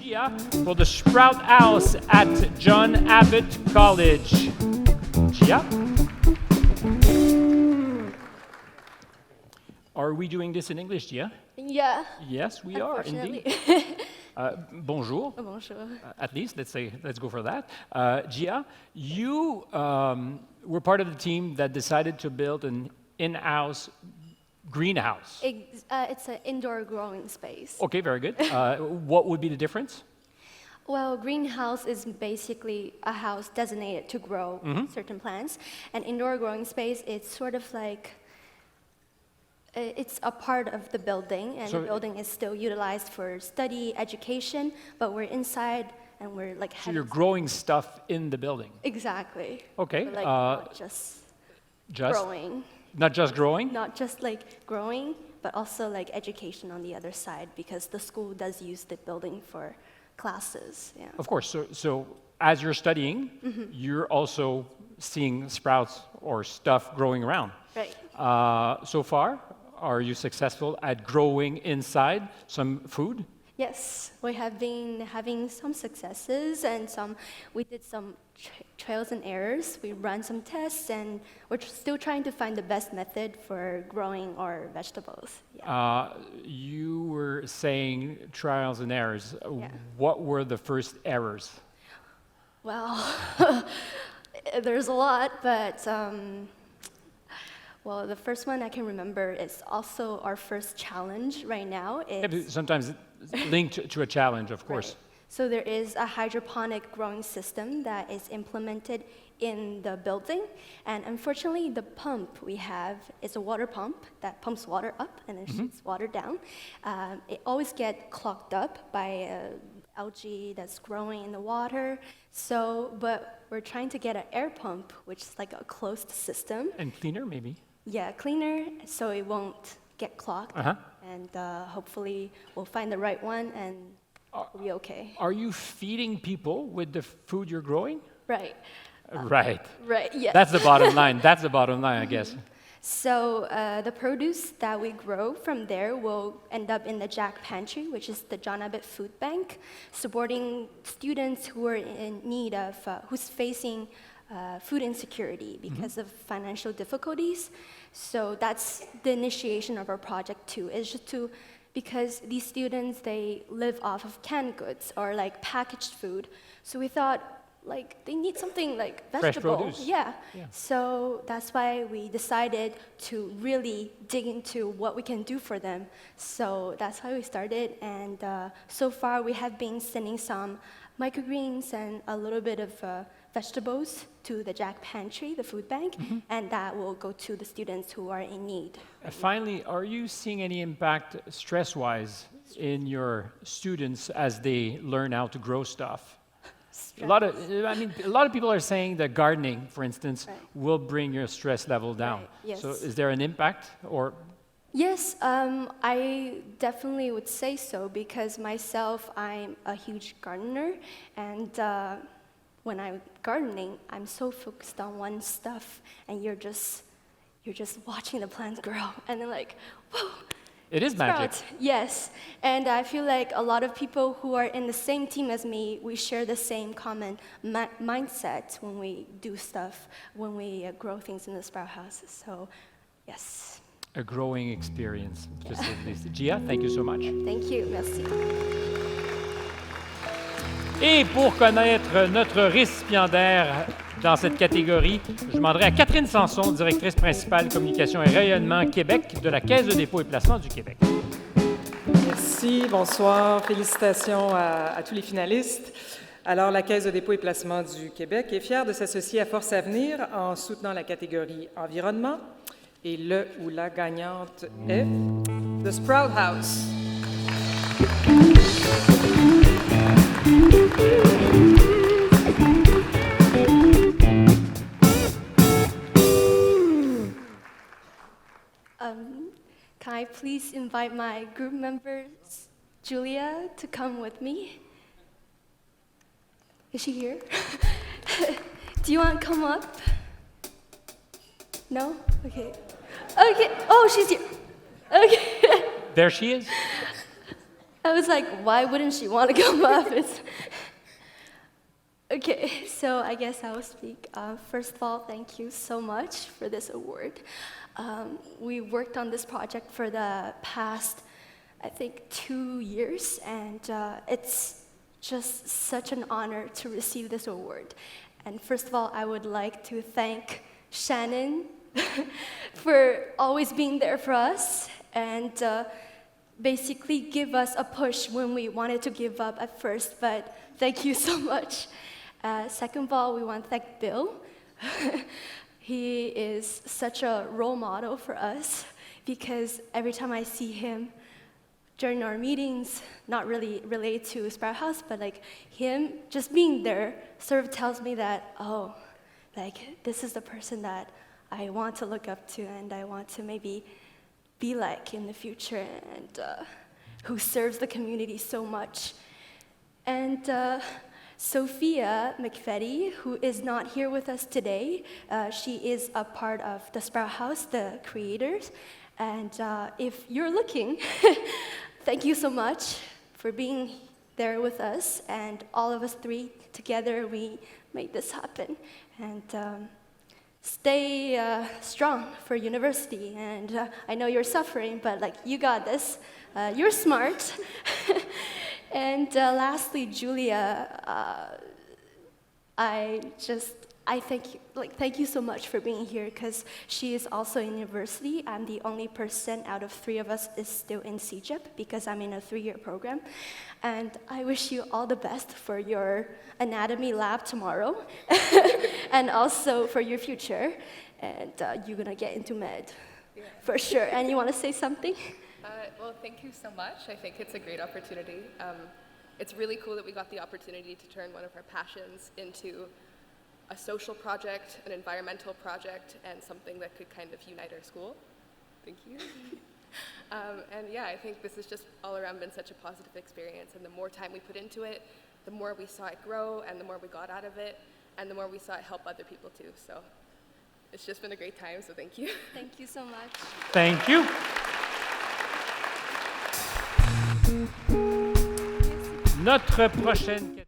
Gia for the Sprout House at John Abbott College. Gia? Are we doing this in English, Gia? Yeah. Yes, we are indeed. Bonjour. Bonjour. At least, let's go for that. Gia, you were part of the team that decided to build an in-house greenhouse. It's an indoor growing space. Okay, very good. What would be the difference? Well, greenhouse is basically a house designated to grow certain plants, and indoor growing space, it's sort of like it's a part of the building, and the building is still utilized for study, education, but we're inside and we're like. So you're growing stuff in the building. Exactly. Okay. But, like, not just growing. Not just growing? Not just like growing, but also like education on the other side, because the school does use the building for classes. Yeah. Of course. So as you're studying, you're also seeing sprouts or stuff growing around. Right. So far, are you successful at growing inside some food? Yes, we have been having some successes, and we did some trials and errors. We ran some tests, and we're still trying to find the best method for growing our vegetables. Yeah. You were saying trials and errors. Yeah. What were the first errors? Well, there's a lot, but well, the first one I can remember is also our first challenge right now. Sometimes linked to a challenge, of course. Right. So there is a hydroponic growing system that is implemented in the building, and unfortunately the pump we have is a water pump that pumps water up and then shoots water down. It always gets clogged up by algae that's growing in the water. But we're trying to get an air pump, which is like a closed system. And cleaner, maybe? Yeah, cleaner, so it won't get clogged. And hopefully we'll find the right one and we'll be okay. Are you feeding people with the food you're growing? Right. Right. Right, yeah. That's the bottom line. That's the bottom line, I guess. So the produce that we grow from there will end up in the Jack Pantry, which is the John Abbott Food Bank, supporting students who are in need of, who's facing food insecurity because of financial difficulties. So that's the initiation of our project too, is just because these students, they live off of canned goods or like packaged food. So we thought, like, they need something like vegetable. Fresh produce. Yeah. So that's why we decided to really dig into what we can do for them. So that's how we started, and so far we have been sending some microgreens and a little bit of vegetables to the Jack Pantry, the food bank, and that will go to the students who are in need. Finally, are you seeing any impact stress-wise in your students as they learn how to grow stuff? A lot of people are saying that gardening, for instance, will bring your stress level down. Right. Yes. So is there an impact, or? Yes, I definitely would say so, because myself, I'm a huge gardener, and when I'm gardening, I'm so focused on one stuff, and you're just watching the plants grow, and then like, whoa. It is magic. Yes, and I feel like a lot of people who are in the same team as me, we share the same common mindset when we do stuff, when we grow things in the sprout houses. So, yes. A growing experience. Gia, thank you so much. Thank you, merci. Et pour connaître notre récipiendaire dans cette catégorie, je demanderai à Catherine Sanson, directrice principale communication et rayonnement Québec de la Caisse de dépôt et placement du Québec. Merci, bonsoir. Félicitations à tous les finalistes. Alors, la Caisse de dépôt et placement du Québec est fière de s'associer à Force Avenir en soutenant la catégorie environnement. Et le ou la gagnante est The Sprout House. Can I please invite my group members, Julia, to come with me? Is she here? Do you want to come up? No? Okay. Okay. Oh, she's here. Okay. There she is. I was like, why wouldn't she want to come up? Okay, so I guess I will speak. First of all, thank you so much for this award. We worked on this project for the past, I think, 2 years, and it's just such an honor to receive this award. And first of all, I would like to thank Shannon for always being there for us and basically give us a push when we wanted to give up at first, but thank you so much. Second of all, we want to thank Bill. He is such a role model for us because every time I see him during our meetings, not really related to Sprout House, but like him just being there sort of tells me that, oh, like this is the person that I want to look up to and I want to maybe be like in the future and who serves the community so much. And Sophia McFetty, who is not here with us today, she is a part of the Sprout House, the creators. And if you're looking, thank you so much for being there with us. And all of us three together, we made this happen. And stay strong for university. And I know you're suffering, but like you got this. You're smart. And lastly, Julia, I thank you so much for being here because she is also in university. I'm the only person out of 3 of us is still in CGEP because I'm in a 3-year program. And I wish you all the best for your anatomy lab tomorrow and also for your future. And you're gonna get into med for sure. And you wanna say something? Well, thank you so much. I think it's a great opportunity. It's really cool that we got the opportunity to turn one of our passions into a social project, an environmental project, and something that could kind of unite our school. Thank you. And yeah, I think this has just all around been such a positive experience, and the more time we put into it, the more we saw it grow, and the more we got out of it, and the more we saw it help other people too. So it's just been a great time, so thank you. Thank you so much. Thank you. Notre prochaine question.